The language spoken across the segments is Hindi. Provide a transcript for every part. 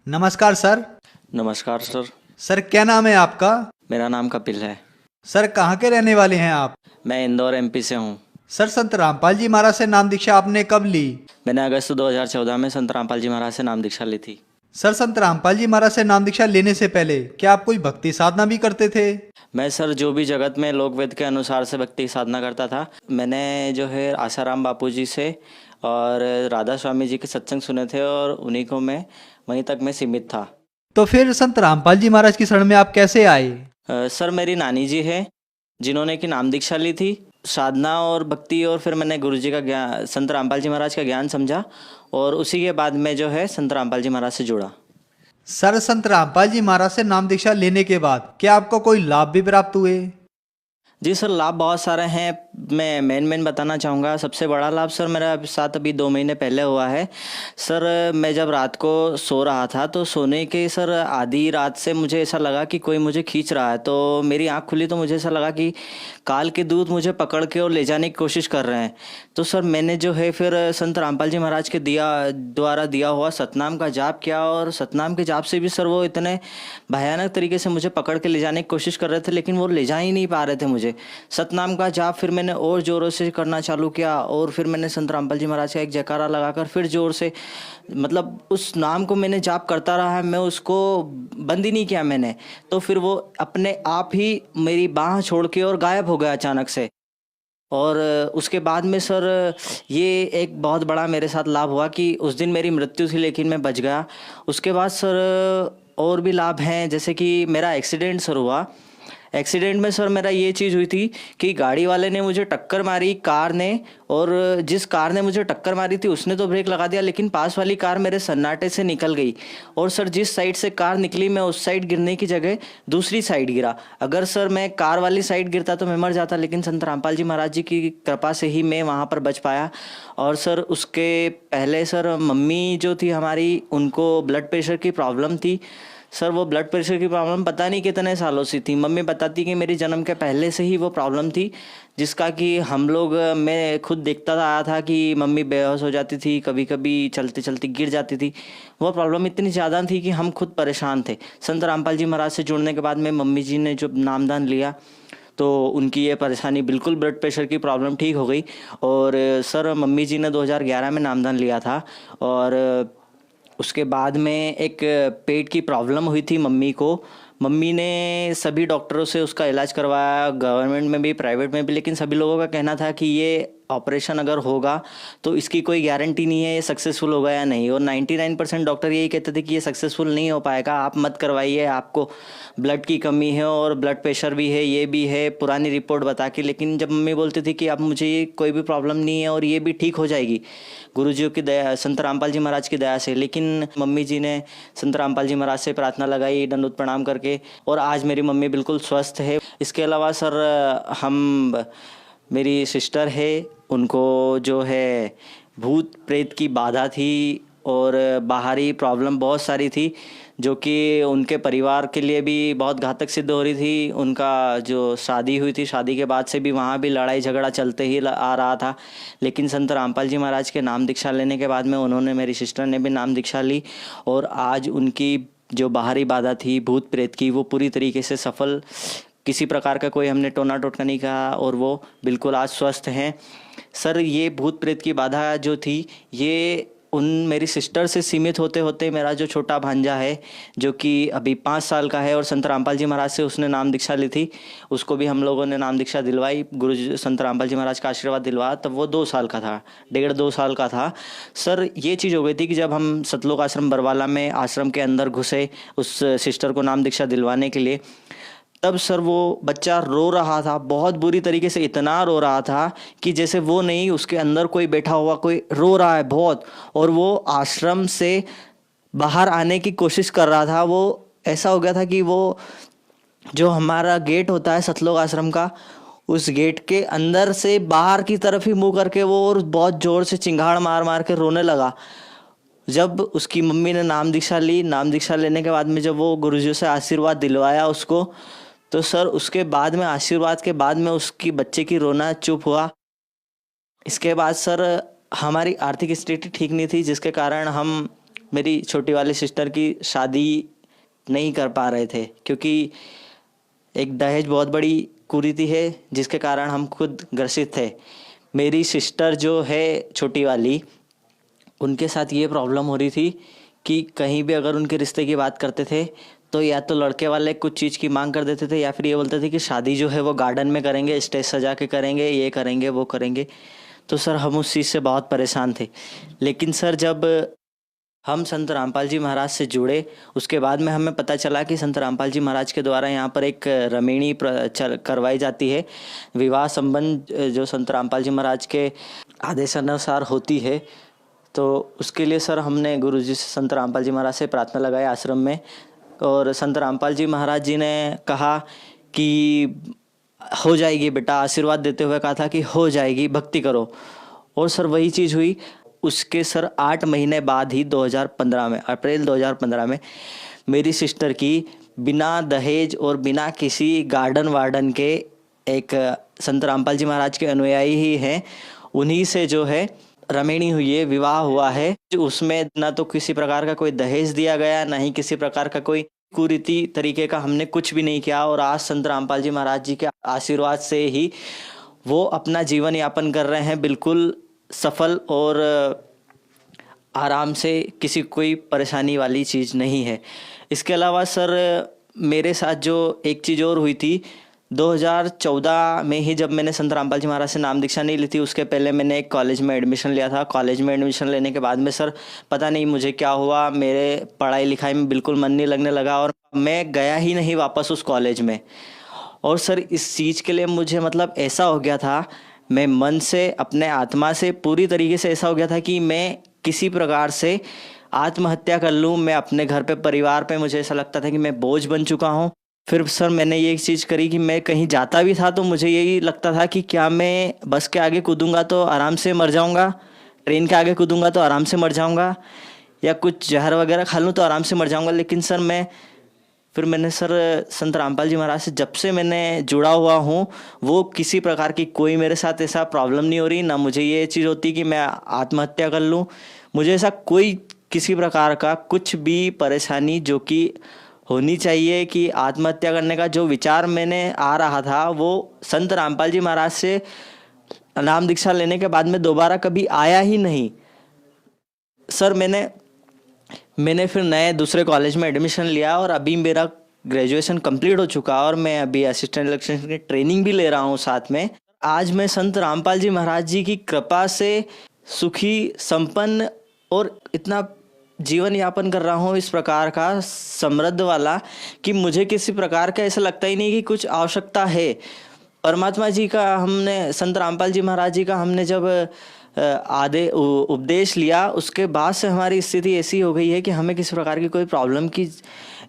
नमस्कार सर। नमस्कार सर। सर क्या नाम है आपका? मेरा नाम कपिल है। सर कहाँ के रहने वाले हैं आप? मैं इंदौर एमपी से हूँ। सर संत रामपाल जी महाराज से नाम दीक्षा आपने कब ली? मैंने अगस्त 2014 में संत रामपाल जी महाराज से नाम दीक्षा ली थी। सर संत रामपाल जी महाराज से नाम दीक्षा लेने से पहले क्या आप कोई भक्ति साधना भी करते थे? मैं सर जो भी जगत में लोकवेद के अनुसार से भक्ति साधना करता था। मैंने जो है आसाराम बापू जी से और राधा स्वामी जी के सत्संग सुने थे और उन्हीं को मैं वहीं तक मैं सीमित था। तो फिर संत रामपाल जी महाराज की शरण में आप कैसे आए? सर मेरी नानी जी है जिन्होंने कि नाम दीक्षा ली थी। साधना और भक्ति और फिर मैंने गुरु जी का ज्ञान, संत रामपाल जी महाराज का ज्ञान समझा और उसी के बाद में जो है संत रामपाल जी महाराज से जुड़ा। सर संत रामपाल जी महाराज से नाम दीक्षा लेने के बाद क्या आपको कोई लाभ भी प्राप्त हुए? जी सर, लाभ बहुत सारे हैं। मैं मेन बताना चाहूँगा। सबसे बड़ा लाभ सर मेरा साथ अभी 2 महीने पहले हुआ है। सर मैं जब रात को सो रहा था तो सोने के सर आधी रात से मुझे ऐसा लगा कि कोई मुझे खींच रहा है। तो मेरी आँख खुली तो मुझे ऐसा लगा कि काल के दूत मुझे पकड़ के और ले जाने की कोशिश कर रहे हैं। तो सर मैंने जो है फिर संत रामपाल जी महाराज के द्वारा दिया हुआ सतनाम का जाप किया और सतनाम के जाप से भी सर वो इतने भयानक तरीके से मुझे पकड़ के ले जाने की कोशिश कर रहे थे, लेकिन वो ले जा ही नहीं पा रहे थे मुझे। सतनाम का जाप फिर मैंने और जोरों से करना चालू किया और फिर मैंने संत रामपाल जी महाराज का एक जयकारा लगाकर फिर जोर से, मतलब उस नाम को मैंने जाप करता रहा। मैं उसको बंद ही नहीं किया मैंने। तो फिर वो अपने आप ही मेरी बाह छोड़ के और गायब हो गया अचानक से। और उसके बाद में सर ये एक बहुत बड़ा मेरे साथ लाभ हुआ कि उस दिन मेरी मृत्यु थी लेकिन मैं बच गया। उसके बाद सर और भी लाभ हैं, जैसे कि मेरा एक्सीडेंट सर हुआ। एक्सीडेंट में सर मेरा ये चीज़ हुई थी कि गाड़ी वाले ने मुझे टक्कर मारी, कार ने, और जिस कार ने मुझे टक्कर मारी थी उसने तो ब्रेक लगा दिया लेकिन पास वाली कार मेरे सन्नाटे से निकल गई। और सर जिस साइड से कार निकली मैं उस साइड गिरने की जगह दूसरी साइड गिरा। अगर सर मैं कार वाली साइड गिरता तो मैं मर जाता, लेकिन संत रामपाल जी महाराज जी की कृपा से ही मैं वहाँ पर बच पाया। और सर उसके पहले सर मम्मी जो थी हमारी, उनको ब्लड प्रेशर की प्रॉब्लम थी। सर वो ब्लड प्रेशर की प्रॉब्लम पता नहीं कितने सालों से थी। मम्मी बताती कि मेरी जन्म के पहले से ही वो प्रॉब्लम थी, जिसका कि हम लोग, मैं खुद देखता आया था कि मम्मी बेहोश हो जाती थी, कभी कभी चलते चलते गिर जाती थी। वो प्रॉब्लम इतनी ज़्यादा थी कि हम खुद परेशान थे। संत रामपाल जी महाराज से जुड़ने के बाद में मम्मी जी ने जो नामदान लिया तो उनकी ये परेशानी बिल्कुल, ब्लड प्रेशर की प्रॉब्लम ठीक हो गई। और सर मम्मी जी ने 2011 में नामदान लिया था। और उसके बाद में एक पेट की प्रॉब्लम हुई थी मम्मी को। मम्मी ने सभी डॉक्टरों से उसका इलाज करवाया, गवर्नमेंट में भी प्राइवेट में भी, लेकिन सभी लोगों का कहना था कि ये ऑपरेशन अगर होगा तो इसकी कोई गारंटी नहीं है ये सक्सेसफुल होगा या नहीं। और 99% डॉक्टर यही कहते थे कि ये सक्सेसफुल नहीं हो पाएगा, आप मत करवाइए, आपको ब्लड की कमी है और ब्लड प्रेशर भी है, ये भी है, पुरानी रिपोर्ट बता के। लेकिन जब मम्मी बोलती थी कि अब मुझे ये कोई भी प्रॉब्लम नहीं है और ये भी ठीक हो जाएगी गुरु जी की दया, संत रामपाल जी महाराज की दया से। लेकिन मम्मी जी ने संत रामपाल जी महाराज से प्रार्थना लगाई दंडोत प्रणाम करके, और आज मेरी मम्मी बिल्कुल स्वस्थ है। इसके अलावा सर हम, मेरी सिस्टर है, उनको जो है भूत प्रेत की बाधा थी और बाहरी प्रॉब्लम बहुत सारी थी, जो कि उनके परिवार के लिए भी बहुत घातक सिद्ध हो रही थी। उनका जो शादी हुई थी, शादी के बाद से भी वहाँ भी लड़ाई झगड़ा चलते ही आ रहा था। लेकिन संत रामपाल जी महाराज के नाम दीक्षा लेने के बाद में उन्होंने, मेरी सिस्टर ने भी नाम दीक्षा ली और आज उनकी जो बाहरी बाधा थी भूत प्रेत की, वो पूरी तरीके से सफल, किसी प्रकार का कोई हमने टोना टोटका नहीं कहा और वो बिल्कुल आज स्वस्थ हैं। सर ये भूत प्रेत की बाधा जो थी ये उन मेरी सिस्टर से सीमित होते होते मेरा जो छोटा भांजा है जो कि अभी 5 साल का है और संत रामपाल जी महाराज से उसने नाम दीक्षा ली थी, उसको भी हम लोगों ने नाम दीक्षा दिलवाई, गुरु जी संत रामपाल जी महाराज का आशीर्वाद दिलवाया। तब वो 2 साल का था, 1.5-2 साल का था। सर ये चीज़ हो गई थी कि जब हम सतलोक आश्रम बरवाला में आश्रम के अंदर घुसे उस सिस्टर को नाम दीक्षा दिलवाने के लिए, तब सर वो बच्चा रो रहा था बहुत बुरी तरीके से, इतना रो रहा था कि जैसे वो नहीं, उसके अंदर कोई बैठा हुआ कोई रो रहा है बहुत। और वो आश्रम से बाहर आने की कोशिश कर रहा था। वो ऐसा हो गया था कि वो जो हमारा गेट होता है सतलोक आश्रम का, उस गेट के अंदर से बाहर की तरफ ही मुंह करके वो और बहुत ज़ोर से चिंगाड़ मार मार के रोने लगा। जब उसकी मम्मी ने नाम दीक्षा ली, नाम दीक्षा लेने के बाद में जब वो गुरुजी से आशीर्वाद दिलवाया उसको, तो सर उसके बाद में, आशीर्वाद के बाद में उसकी बच्चे की रोना चुप हुआ। इसके बाद सर हमारी आर्थिक स्थिति ठीक नहीं थी, जिसके कारण हम मेरी छोटी वाली सिस्टर की शादी नहीं कर पा रहे थे, क्योंकि एक दहेज बहुत बड़ी कुरीति है जिसके कारण हम खुद ग्रसित थे। मेरी सिस्टर जो है छोटी वाली, उनके साथ ये प्रॉब्लम हो रही थी कि कहीं भी अगर उनके रिश्ते की बात करते थे तो या तो लड़के वाले कुछ चीज़ की मांग कर देते थे, या फिर ये बोलते थे कि शादी जो है वो गार्डन में करेंगे, स्टेज सजा के करेंगे, ये करेंगे वो करेंगे। तो सर हम उस चीज़ से बहुत परेशान थे। लेकिन सर जब हम संत रामपाल जी महाराज से जुड़े, उसके बाद में हमें पता चला कि संत रामपाल जी महाराज के द्वारा यहाँ पर एक रमेणी करवाई जाती है, विवाह संबंध जो संत रामपाल जी महाराज के आदेशानुसार होती है। तो उसके लिए सर हमने गुरुजी से, संत रामपाल जी महाराज से प्रार्थना लगाई आश्रम में, और संत रामपाल जी महाराज जी ने कहा कि हो जाएगी बेटा, आशीर्वाद देते हुए कहा था कि हो जाएगी, भक्ति करो। और सर वही चीज़ हुई। उसके सर 8 महीने बाद ही 2015 में, अप्रैल 2015 में मेरी सिस्टर की बिना दहेज और बिना किसी गार्डन वार्डन के, एक संत रामपाल जी महाराज के अनुयायी ही हैं, उन्हीं से जो है रमेणी हुई है, विवाह हुआ है। उसमें ना तो किसी प्रकार का कोई दहेज दिया गया, ना ही किसी प्रकार का कोई कुरीति तरीके का हमने कुछ भी नहीं किया। और आज संत रामपाल जी महाराज जी के आशीर्वाद से ही वो अपना जीवन यापन कर रहे हैं, बिल्कुल सफल और आराम से, किसी कोई परेशानी वाली चीज़ नहीं है। इसके अलावा सर मेरे साथ जो एक चीज़ और हुई थी, 2014 में ही जब मैंने संत रामपाल जी महाराज से नाम दीक्षा नहीं ली थी, उसके पहले मैंने एक कॉलेज में एडमिशन लिया था। कॉलेज में एडमिशन लेने के बाद में सर पता नहीं मुझे क्या हुआ, मेरे पढ़ाई लिखाई में बिल्कुल मन नहीं लगने लगा और मैं गया ही नहीं वापस उस कॉलेज में। और सर इस चीज़ के लिए मुझे मतलब ऐसा हो गया था, मैं मन से, अपने आत्मा से पूरी तरीके से ऐसा हो गया था कि मैं किसी प्रकार से आत्महत्या कर लूँ। मैं अपने घर पे, परिवार पे, मुझे ऐसा लगता था कि मैं बोझ बन चुका हूँ। फिर सर मैंने ये चीज़ करी कि मैं कहीं जाता भी था तो मुझे यही लगता था कि क्या मैं बस के आगे कूदूंगा तो आराम से मर जाऊंगा, ट्रेन के आगे कूदूंगा तो आराम से मर जाऊंगा, या कुछ जहर वगैरह खा लूँ तो आराम से मर जाऊंगा। लेकिन सर मैंने सर संत रामपाल जी महाराज से जब से मैंने जुड़ा हुआ हूँ, वो किसी प्रकार की कोई मेरे साथ ऐसा प्रॉब्लम नहीं हो रही, ना मुझे ये चीज़ होती कि मैं आत्महत्या कर लूँ। मुझे ऐसा कोई किसी प्रकार का कुछ भी परेशानी जो कि होनी चाहिए कि आत्महत्या करने का जो विचार मैंने आ रहा था, वो संत रामपाल जी महाराज से नाम दीक्षा लेने के बाद में दोबारा कभी आया ही नहीं। सर मैंने फिर नए दूसरे कॉलेज में एडमिशन लिया और अभी मेरा ग्रेजुएशन कंप्लीट हो चुका और मैं अभी असिस्टेंट इलेक्ट्रीशियन की ट्रेनिंग भी ले रहा हूँ साथ में। आज मैं संत रामपाल जी महाराज जी की कृपा से सुखी, संपन्न और इतना जीवन यापन कर रहा हूँ इस प्रकार का समृद्ध वाला, कि मुझे किसी प्रकार का ऐसा लगता ही नहीं कि कुछ आवश्यकता है। परमात्मा जी का हमने, संत रामपाल जी महाराज जी का हमने जब उपदेश लिया, उसके बाद से हमारी स्थिति ऐसी हो गई है कि हमें किसी प्रकार की कोई प्रॉब्लम की,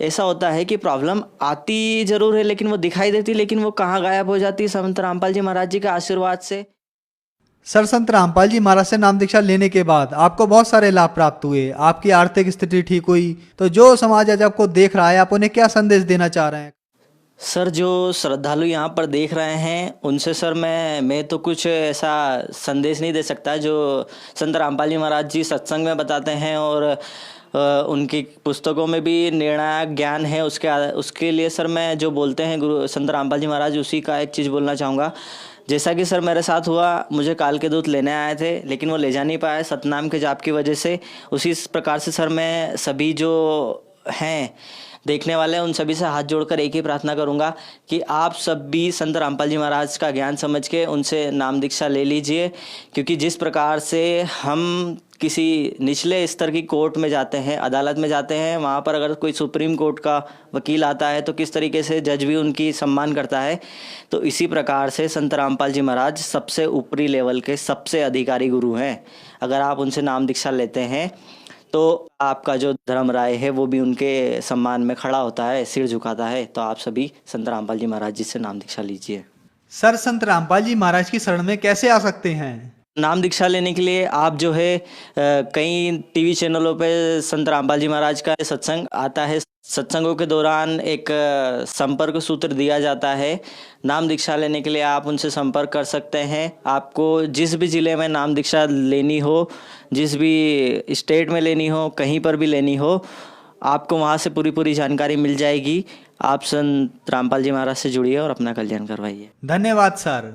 ऐसा होता है कि प्रॉब्लम आती जरूर है लेकिन वो दिखाई देती, लेकिन वो कहाँ गायब हो जाती है संत रामपाल जी महाराज जी के आशीर्वाद से। सर, संत रामपाल जी महाराज से नाम दीक्षा लेने के बाद आपको बहुत सारे लाभ प्राप्त हुए, आपकी आर्थिक स्थिति ठीक हुई, तो जो समाज आज आपको देख रहा है, आप उन्हें क्या संदेश देना चाह रहे हैं? सर जो श्रद्धालु यहाँ पर देख रहे हैं उनसे सर मैं तो कुछ ऐसा संदेश नहीं दे सकता जो संत रामपाल जी महाराज जी सत्संग में बताते हैं और उनकी पुस्तकों में भी निर्णायक ज्ञान है। उसके लिए सर मैं जो बोलते हैं गुरु संत रामपाल जी महाराज, उसी का एक चीज़ बोलना चाहूँगा। जैसा कि सर मेरे साथ हुआ, मुझे काल के दूत लेने आए थे लेकिन वो ले जा नहीं पाए सतनाम के जाप की वजह से। उसी प्रकार से सर मैं सभी जो हैं देखने वाले हैं उन सभी से हाथ जोड़कर एक ही प्रार्थना करूंगा कि आप सब भी संत रामपाल जी महाराज का ज्ञान समझ के उनसे नाम दीक्षा ले लीजिए। क्योंकि जिस प्रकार से हम किसी निचले स्तर की कोर्ट में जाते हैं, अदालत में जाते हैं, वहाँ पर अगर कोई सुप्रीम कोर्ट का वकील आता है तो किस तरीके से जज भी उनकी सम्मान करता है, तो इसी प्रकार से संत रामपाल जी महाराज सबसे ऊपरी लेवल के सबसे अधिकारी गुरु हैं। अगर आप उनसे नाम दीक्षा लेते हैं तो आपका जो धर्म राय है वो भी उनके सम्मान में खड़ा होता है, सिर झुकाता है। तो आप सभी संत रामपाल जी महाराज जी से नाम दीक्षा लीजिए। सर, संत रामपाल जी महाराज की शरण में कैसे आ सकते हैं? नाम दीक्षा लेने के लिए आप जो है कई टीवी चैनलों पे संत रामपाल जी महाराज का सत्संग आता है। सत्संगों के दौरान एक संपर्क सूत्र दिया जाता है। नाम दीक्षा लेने के लिए आप उनसे संपर्क कर सकते हैं। आपको जिस भी ज़िले में नाम दीक्षा लेनी हो, जिस भी स्टेट में लेनी हो, कहीं पर भी लेनी हो, आपको वहाँ से पूरी पूरी जानकारी मिल जाएगी। आप संत रामपाल जी महाराज से जुड़िए और अपना कल्याण करवाइए। धन्यवाद सर।